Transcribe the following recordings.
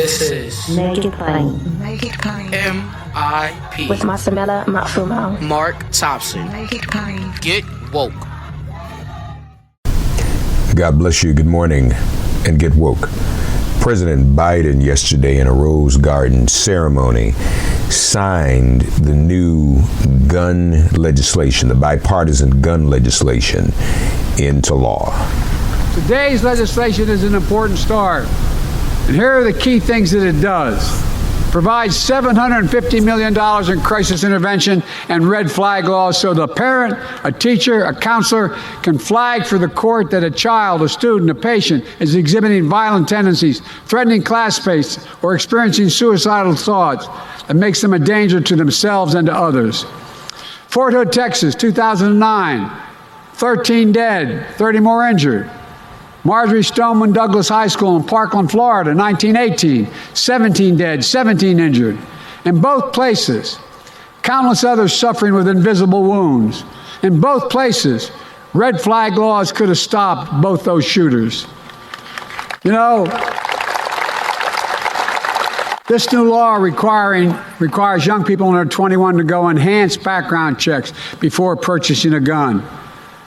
This is Make It Plain. Make It Plain. MIP With Masamela Matfumo. Mark Thompson. Make It Plain. Get woke. God bless you. Good morning and get woke. President Biden yesterday in a Rose Garden ceremony signed the new gun legislation, the bipartisan gun legislation, into law. Today's legislation is an important start. And here are the key things that it does. Provides $750 million in crisis intervention and red flag laws so the parent, a teacher, a counselor can flag for the court that a child, a student, a patient is exhibiting violent tendencies, threatening classmates, or experiencing suicidal thoughts that makes them a danger to themselves and to others. Fort Hood, Texas, 2009, 13 dead, 30 more injured. Marjorie Stoneman Douglas High School in Parkland, Florida, 1918, 17 dead, 17 injured. In both places, countless others suffering with invisible wounds. In both places, red flag laws could have stopped both those shooters. You know, this new law requires young people under 21 to go enhanced background checks before purchasing a gun.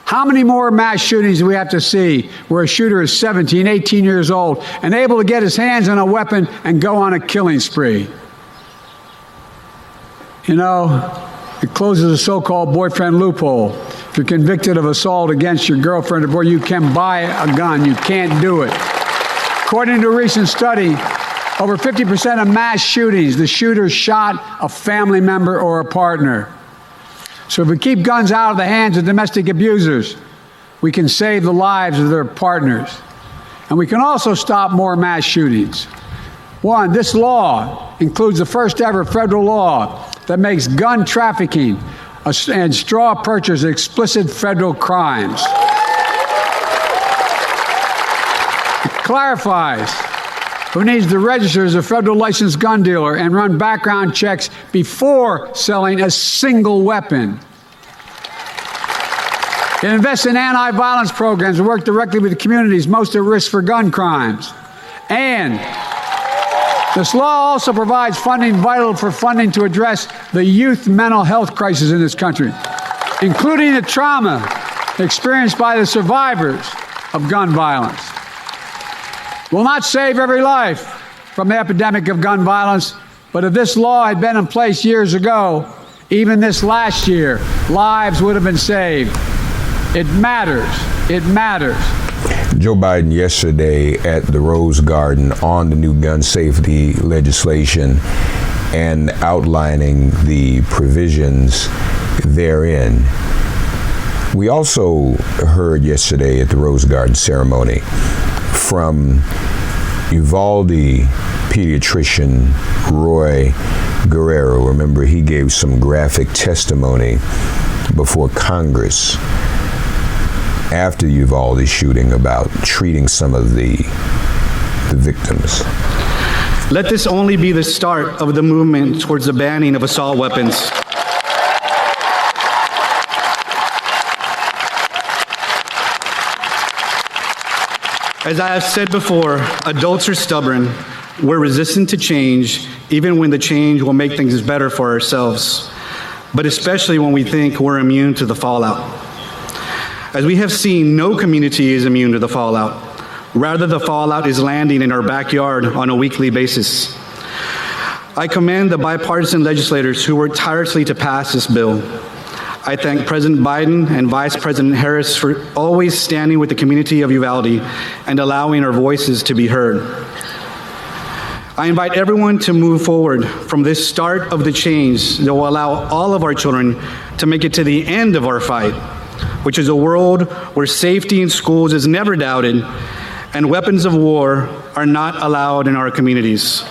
How many more mass shootings do we have to see where a shooter is 17, 18 years old and able to get his hands on a weapon and go on a killing spree? You know, it closes a so-called boyfriend loophole. If you're convicted of assault against your girlfriend or boyfriend, you can buy a gun. You can't do it. According to a recent study, over 50% of mass shootings, the shooter shot a family member or a partner. So if we keep guns out of the hands of domestic abusers, we can save the lives of their partners. And we can also stop more mass shootings. One, this law includes the first ever federal law that makes gun trafficking and straw purchase explicit federal crimes. It clarifies who needs to register as a federal licensed gun dealer and run background checks before selling a single weapon. It invests in anti-violence programs and work directly with the communities most at risk for gun crimes. And this law also provides funding vital for funding to address the youth mental health crisis in this country, including the trauma experienced by the survivors of gun violence. Will not save every life from the epidemic of gun violence, but if this law had been in place years ago, even this last year, lives would have been saved. It matters. It matters. Joe Biden yesterday at the Rose Garden on the new gun safety legislation and outlining the provisions therein. We also heard yesterday at the Rose Garden ceremony from Uvalde pediatrician Roy Guerrero. Remember, he gave some graphic testimony before Congress after Uvalde shooting about treating some of the victims. Let this only be the start of the movement towards the banning of assault weapons. As I have said before, adults are stubborn. We're resistant to change, even when the change will make things better for ourselves, but especially when we think we're immune to the fallout. As we have seen, no community is immune to the fallout. Rather, the fallout is landing in our backyard on a weekly basis. I commend the bipartisan legislators who worked tirelessly to pass this bill. I thank President Biden and Vice President Harris for always standing with the community of Uvalde and allowing our voices to be heard. I invite everyone to move forward from this start of the change that will allow all of our children to make it to the end of our fight, which is a world where safety in schools is never doubted and weapons of war are not allowed in our communities.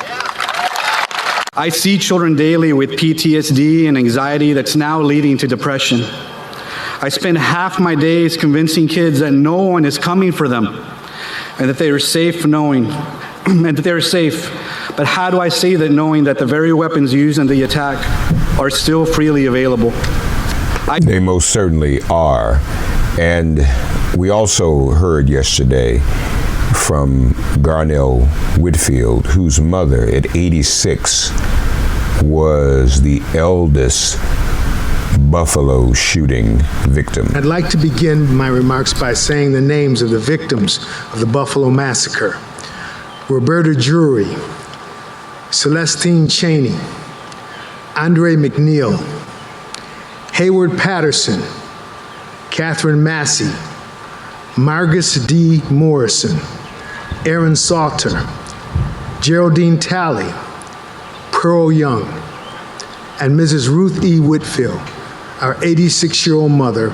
I see children daily with PTSD and anxiety that's now leading to depression. I spend half my days convincing kids that no one is coming for them and that they are safe knowing, and that they're safe. But how do I say that knowing that the very weapons used in the attack are still freely available? They most certainly are. And we also heard yesterday from Garnell Whitfield, whose mother at 86 was the eldest Buffalo shooting victim. I'd like to begin my remarks by saying the names of the victims of the Buffalo Massacre. Roberta Drury, Celestine Cheney, Andre McNeil, Hayward Patterson, Catherine Massey, Margus D. Morrison, Aaron Salter, Geraldine Talley, Pearl Young, and Mrs. Ruth E. Whitfield, our 86-year-old mother,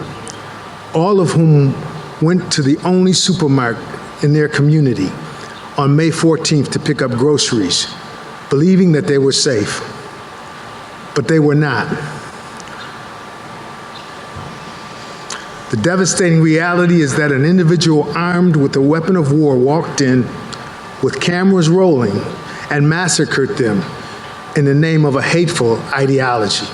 all of whom went to the only supermarket in their community on May 14th to pick up groceries, believing that they were safe. But they were not. The devastating reality is that an individual armed with a weapon of war walked in with cameras rolling and massacred them in the name of a hateful ideology.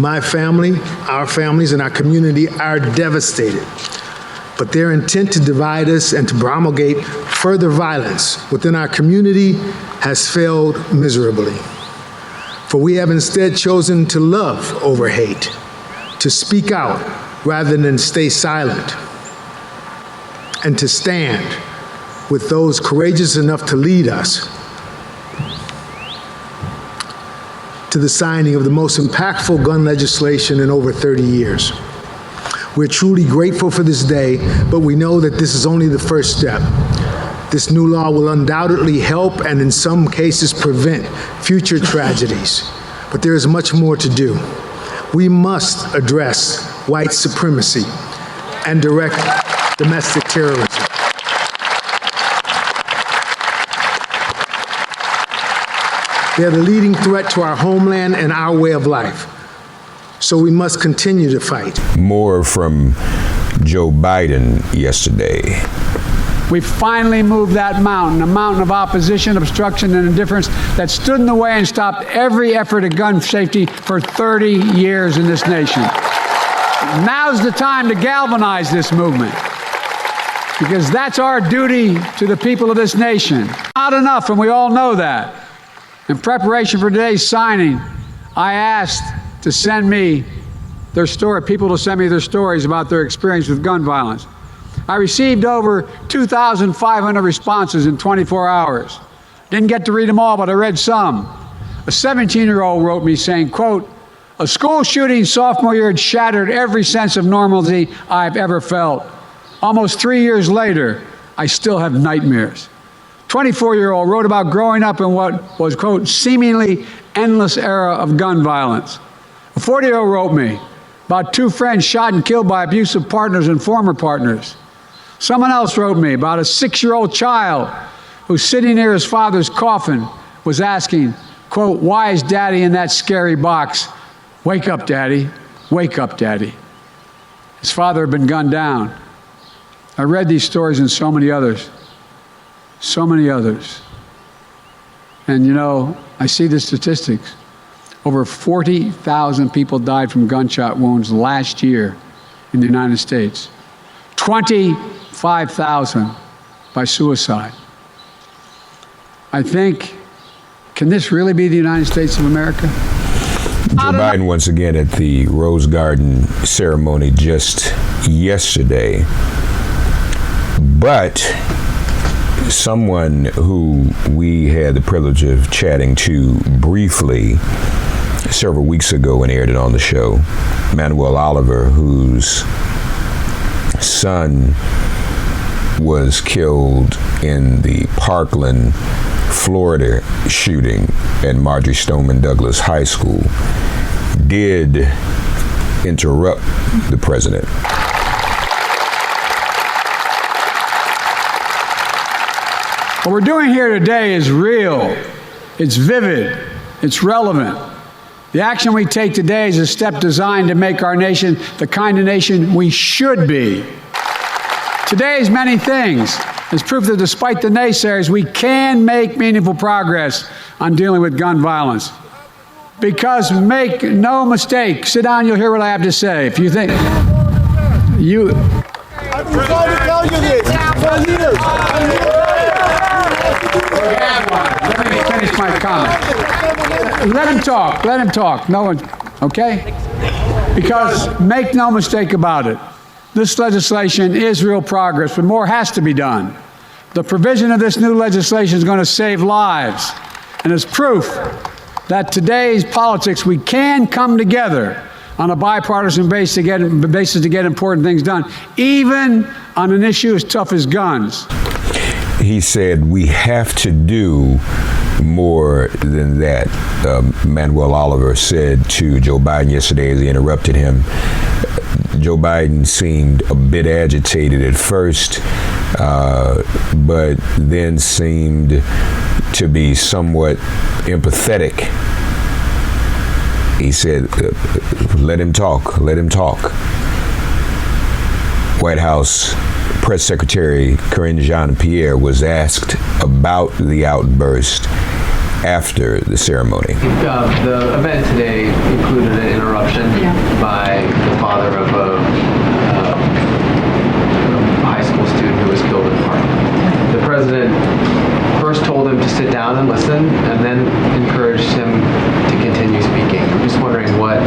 My family, our families, and our community are devastated, but their intent to divide us and to promulgate further violence within our community has failed miserably. For we have instead chosen to love over hate, to speak out rather than stay silent, and to stand with those courageous enough to lead us to the signing of the most impactful gun legislation in over 30 years. We're truly grateful for this day, but we know that this is only the first step. This new law will undoubtedly help and in some cases prevent future tragedies, but there is much more to do. We must address white supremacy and direct domestic terrorism. They are the leading threat to our homeland and our way of life. So we must continue to fight. More from Joe Biden yesterday. We finally moved that mountain, a mountain of opposition, obstruction, and indifference that stood in the way and stopped every effort at gun safety for 30 years in this nation. Now's the time to galvanize this movement, because that's our duty to the people of this nation. Not enough, and we all know that. In preparation for today's signing, I asked to send me their story, people to send me their stories about their experience with gun violence. I received over 2,500 responses in 24 hours. Didn't get to read them all, but I read some. A 17-year-old wrote me saying, quote, "A school shooting sophomore year had shattered every sense of normalcy I've ever felt. Almost 3 years later, I still have nightmares." 24-year-old wrote about growing up in what was, quote, "seemingly endless era of gun violence." A 40-year-old wrote me about two friends shot and killed by abusive partners and former partners. Someone else wrote me about a 6-year-old child who, sitting near his father's coffin, was asking, quote, "Why is Daddy in that scary box? Wake up, Daddy. Wake up, Daddy." His father had been gunned down. I read these stories and so many others. So many others. And you know, I see the statistics. Over 40,000 people died from gunshot wounds last year in the United States. 25,000 by suicide. I think, can this really be the United States of America? Joe Biden once again at the Rose Garden ceremony just yesterday. But someone who we had the privilege of chatting to briefly several weeks ago and aired it on the show, Manuel Oliver, whose son was killed in the Parkland, Florida shooting at Marjory Stoneman Douglas High School, did interrupt the president. What we're doing here today is real, it's vivid, it's relevant. The action we take today is a step designed to make our nation the kind of nation we should be. Today is many things. It's proof that despite the naysayers, we can make meaningful progress on dealing with gun violence. Because make no mistake, sit down, you'll hear what I have to say. If you think, I've been trying to tell you this for years. Let me finish my comment. Let him talk. Let him talk. No one, okay? Because make no mistake about it, this legislation is real progress, but more has to be done. The provision of this new legislation is going to save lives, and as proof that today's politics, we can come together on a bipartisan basis to get important things done, even on an issue as tough as guns. He said we have to do more than that. Manuel Oliver said to Joe Biden yesterday as he interrupted him. Joe Biden seemed a bit agitated at first, but then seemed to be somewhat empathetic. He said, let him talk, let him talk. White House Press Secretary Karine Jean-Pierre was asked about the outburst after the ceremony. The event today included an interruption by the father of a high school student who was killed in the park. The president first told him to sit down and listen, and then encouraged him to continue speaking. I'm just wondering what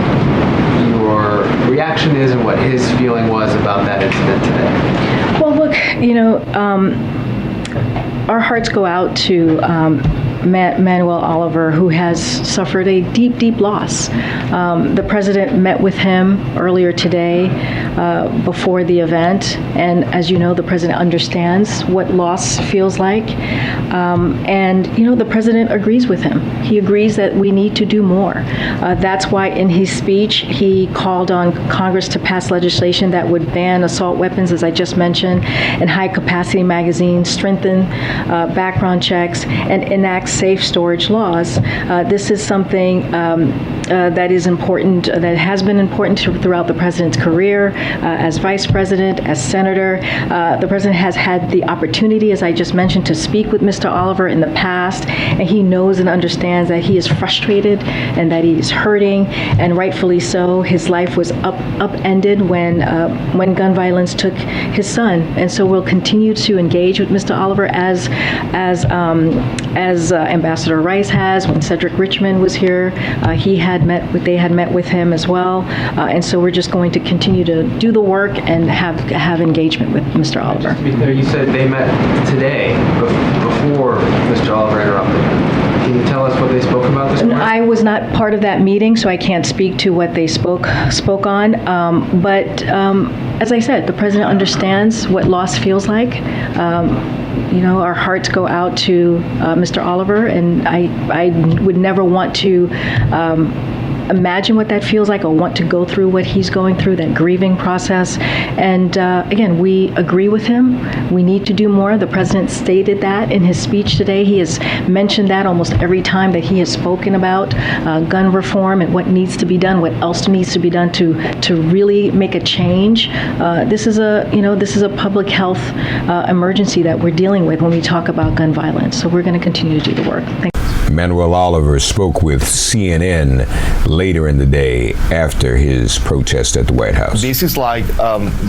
your reaction is and what his feeling was about that incident today. Well, look, our hearts go out to Manuel Oliver, who has suffered a deep, deep loss. The president met with him earlier today before the event, and as you know, the president understands what loss feels like, and the president agrees with him. He agrees that we need to do more. That's why in his speech he called on Congress to pass legislation that would ban assault weapons, as I just mentioned, and high-capacity magazines, strengthen background checks, and enact safe storage laws. This is something that is important, that has been important throughout the president's career as vice president, as senator. The president has had the opportunity, as I just mentioned, to speak with Mr. Oliver in the past, and he knows and understands that he is frustrated and that he is hurting, and rightfully so. His life was upended when gun violence took his son, and so we'll continue to engage with Mr. Oliver as Ambassador Rice has. When Cedric Richmond was here, they had met with him as well, and so we're just going to continue to do the work and have engagement with Mr. Oliver. You said they met today before Mr. Oliver interrupted him. Can you tell us what they spoke about this morning? I was not part of that meeting, so I can't speak to what they spoke on. But as I said, the president understands what loss feels like. Our hearts go out to Mr. Oliver, and I would never want to imagine what that feels like or want to go through what he's going through, that grieving process. And again, we agree with him. We need to do more. The president stated that in his speech today. He has mentioned that almost every time that he has spoken about gun reform and what needs to be done, what else needs to be done to really make a change. This is a public health emergency that we're dealing with when we talk about gun violence. So we're going to continue to do the work. Thank you. Manuel Oliver spoke with CNN later in the day after his protest at the White House. This is like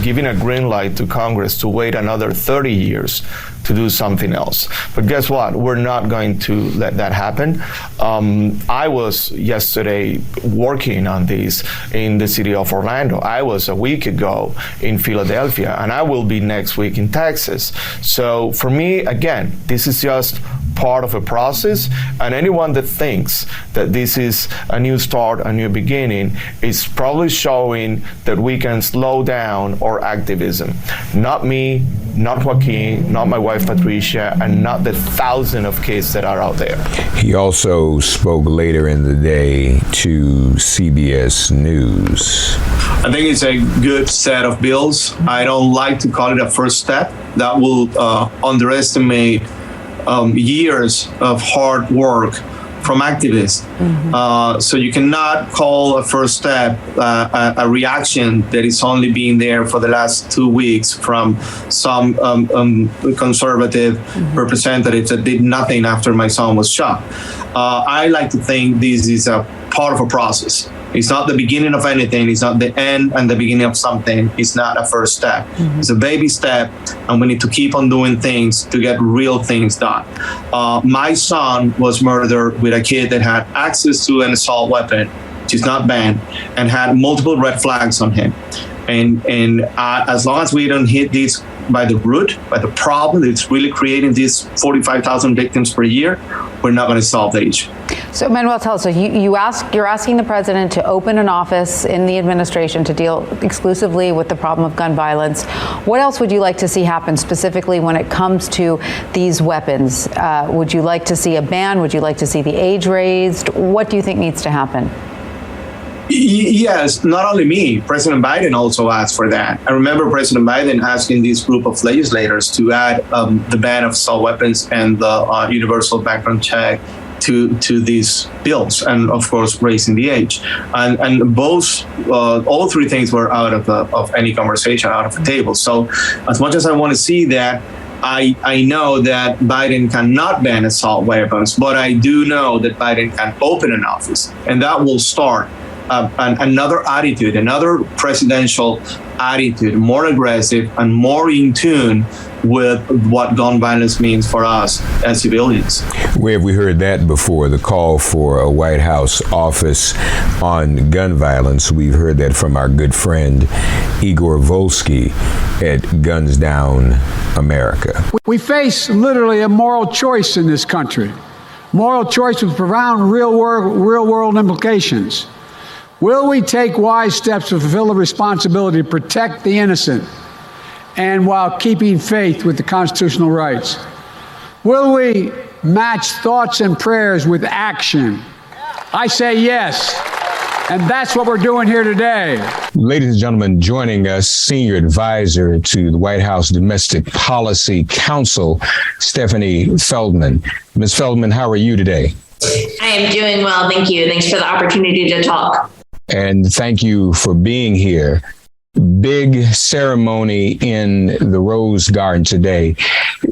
giving a green light to Congress to wait another 30 years to do something else. But guess what? We're not going to let that happen. I was yesterday working on this in the city of Orlando. I was a week ago in Philadelphia, and I will be next week in Texas. So for me, again, this is just part of a process, and anyone that thinks that this is a new start, a new beginning, is probably showing that we can slow down our activism. Not me, not Joaquin, not my wife Patricia, and not the thousands of kids that are out there. He also spoke later in the day to CBS News. I think it's a good set of bills. I don't like to call it a first step. That will underestimate years of hard work from activists. So you cannot call a first step a reaction that is only being there for the last 2 weeks from some conservative representatives that did nothing after my son was shot. I like to think this is a part of a process. It's not the beginning of anything. It's not the end and the beginning of something. It's not a first step. It's a baby step, and we need to keep on doing things to get real things done. My son was murdered with a kid that had access to an assault weapon, which is not banned, and had multiple red flags on him. And as long as we don't hit this by the root, by the problem that's really creating these 45,000 victims per year, we're not going to solve the issue. So Manuel, tell us, so you're asking the president to open an office in the administration to deal exclusively with the problem of gun violence. What else would you like to see happen specifically when it comes to these weapons? Would you like to see a ban? Would you like to see the age raised? What do you think needs to happen? Yes, not only me, President Biden also asked for that. I remember President Biden asking this group of legislators to add the ban of assault weapons and the universal background check to these bills, and of course raising the age. And both, all three things were out of any conversation, out of the table. So as much as I want to see that, I know that Biden cannot ban assault weapons, but I do know that Biden can open an office, and that will start another attitude, another presidential attitude, more aggressive and more in tune with what gun violence means for us as civilians. Where have we heard that before? The call for a White House office on gun violence. We've heard that from our good friend Igor Volsky at Guns Down America. We face literally a moral choice in this country. Moral choice with profound real world implications. Will we take wise steps to fulfill the responsibility to protect the innocent and while keeping faith with the constitutional rights? Will we match thoughts and prayers with action? I say yes, and that's what we're doing here today. Ladies and gentlemen, joining us, Senior Advisor to the White House Domestic Policy Council, Stefanie Feldman. Ms. Feldman, how are you today? I am doing well, thank you. Thanks for the opportunity to talk. And thank you for being here. Big ceremony in the Rose Garden today.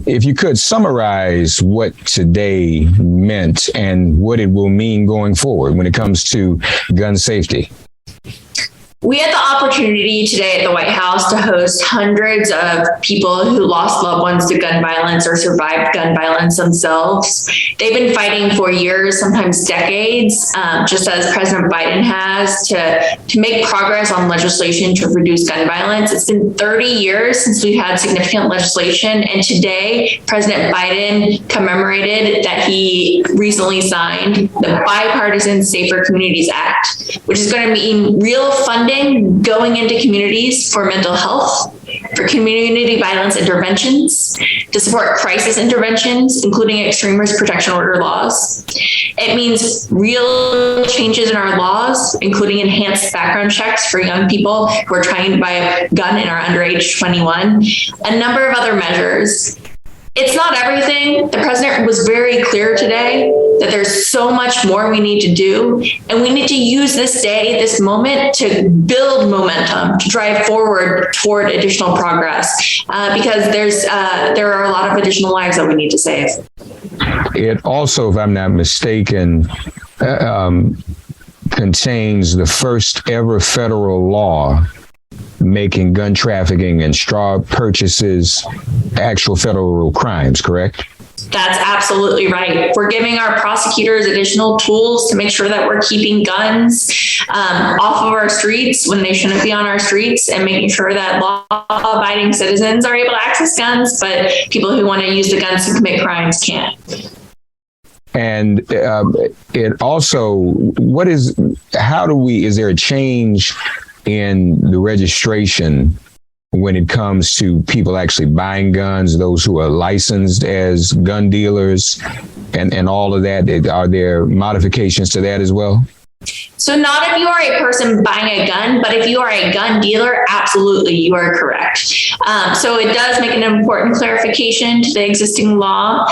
If you could summarize what today meant and what it will mean going forward when it comes to gun safety. We had the opportunity today at the White House to host hundreds of people who lost loved ones to gun violence or survived gun violence themselves. They've been fighting for years, sometimes decades, just as President Biden has, to make progress on legislation to reduce gun violence. It's been 30 years since we've had significant legislation, and today President Biden commemorated that he recently signed the Bipartisan Safer Communities Act, which is going to mean real funding going into communities for mental health, for community violence interventions, to support crisis interventions, including extreme risk protection order laws. It means real changes in our laws, including enhanced background checks for young people who are trying to buy a gun and are under age 21, a number of other measures. It's not everything. The president was very clear today that there's so much more we need to do, and we need to use this day, this moment, to build momentum, to drive forward toward additional progress, because there are a lot of additional lives that we need to save. It also, if I'm not mistaken, contains the first ever federal law making gun trafficking and straw purchases actual federal crimes, correct? That's absolutely right. We're giving our prosecutors additional tools to make sure that we're keeping guns off of our streets when they shouldn't be on our streets, and making sure that law-abiding citizens are able to access guns, but people who want to use the guns to commit crimes can't. And it also, is there a change in the registration when it comes to people actually buying guns, those who are licensed as gun dealers and all of that? Are there modifications to that as well? So not if you are a person buying a gun, but if you are a gun dealer, absolutely, you are correct. So it does make an important clarification to the existing law.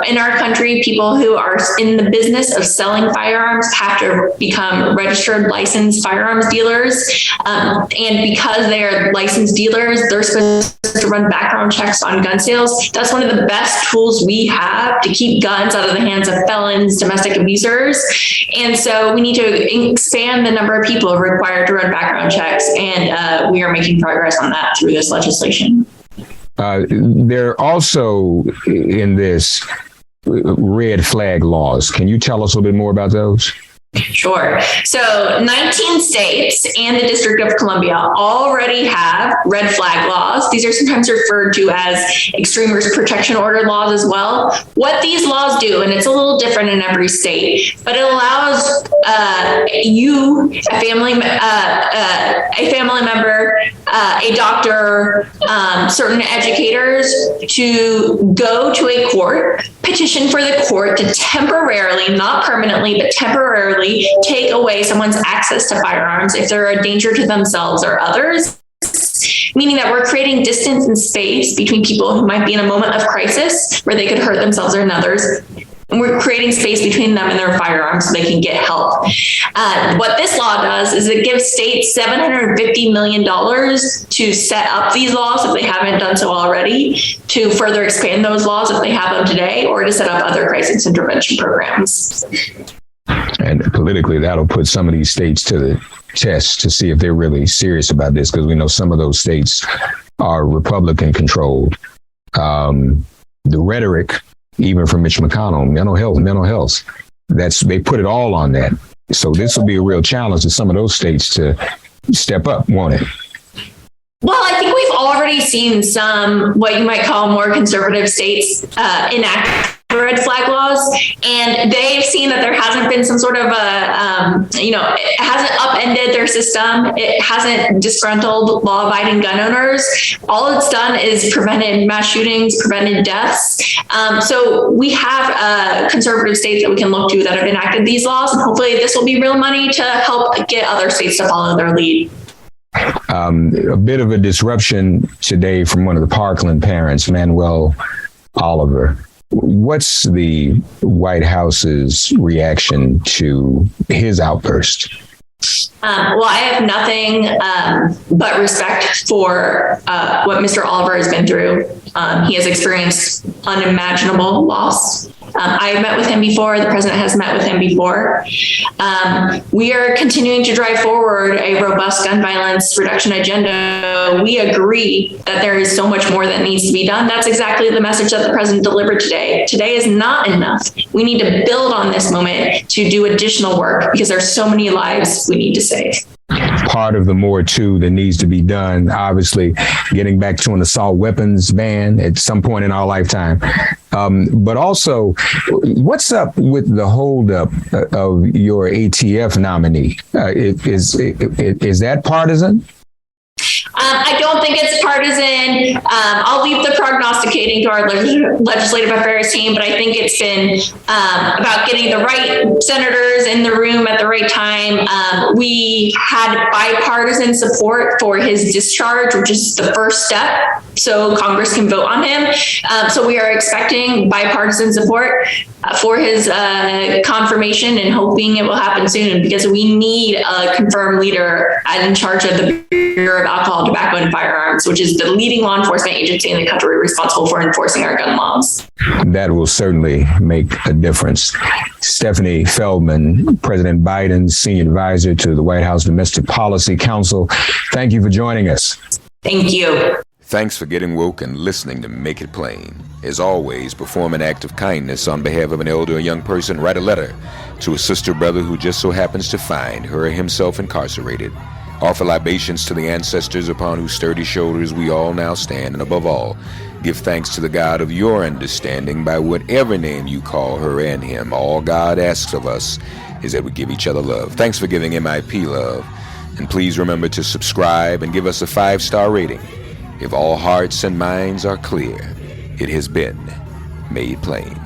In our country, people who are in the business of selling firearms have to become registered licensed firearms dealers. And because they are licensed dealers, they're supposed to run background checks on gun sales. That's one of the best tools we have to keep guns out of the hands of felons, domestic abusers. And so we need to expand the number of people required to run background checks. And we are making progress on that through this legislation. There are also in this red flag laws. Can you tell us a little bit more about those? Sure. So 19 states and the District of Columbia already have red flag laws. These are sometimes referred to as extreme risk protection order laws as well. What these laws do, and it's a little different in every state, but it allows you, a family member, a doctor, certain educators to go to a court, petition for the court to temporarily, not permanently, but temporarily take away someone's access to firearms if they're a danger to themselves or others, meaning that we're creating distance and space between people who might be in a moment of crisis where they could hurt themselves or others. And we're creating space between them and their firearms so they can get help. What this law does is it gives states $750 million to set up these laws if they haven't done so already, to further expand those laws if they have them today, or to set up other crisis intervention programs. And politically, that'll put some of these states to the test to see if they're really serious about this, because we know some of those states are Republican controlled. The rhetoric, even from Mitch McConnell, mental health, they put it all on that. So this will be a real challenge to some of those states to step up, won't it? Well, I think we've already seen some, what you might call more conservative states enact red flag laws, and they've seen that there hasn't been some sort of it hasn't upended their system. It hasn't disgruntled law-abiding gun owners. All it's done is prevented mass shootings, prevented deaths. So we have conservative states that we can look to that have enacted these laws, and hopefully this will be real money to help get other states to follow their lead. A bit of a disruption today from one of the Parkland parents, Manuel Oliver. What's the White House's reaction to his outburst? Well, I have nothing but respect for what Mr. Oliver has been through. He has experienced unimaginable loss. I have met with him before. The president has met with him before. We are continuing to drive forward a robust gun violence reduction agenda. We agree that there is so much more that needs to be done. That's exactly the message that the president delivered today. Today is not enough. We need to build on this moment to do additional work because there's so many lives we need to save. Part of the more, too, that needs to be done, obviously, getting back to an assault weapons ban at some point in our lifetime. But also, what's up with the holdup of your ATF nominee? Is that partisan? I don't think it's partisan. I'll leave the prognosticating to our legislative affairs team, but I think it's been about getting the right senators in the room at the right time. We had bipartisan support for his discharge, which is the first step, so Congress can vote on him. So we are expecting bipartisan support for his confirmation and hoping it will happen soon, because we need a confirmed leader in charge of the Bureau of Alcohol, Tobacco, and Firearms, which is the leading law enforcement agency in the country responsible for enforcing our gun laws. That will certainly make a difference. Stefanie Feldman, President Biden's senior advisor to the White House Domestic Policy Council, thank you for joining us. Thank you. Thanks for getting woke and listening to Make It Plain. As always, perform an act of kindness on behalf of an elder or young person. Write a letter to a sister or brother who just so happens to find her or himself incarcerated. Offer libations to the ancestors upon whose sturdy shoulders we all now stand. And above all, give thanks to the God of your understanding by whatever name you call her and him. All God asks of us is that we give each other love. Thanks for giving MIP love. And please remember to subscribe and give us a 5-star rating. If all hearts and minds are clear, it has been made plain.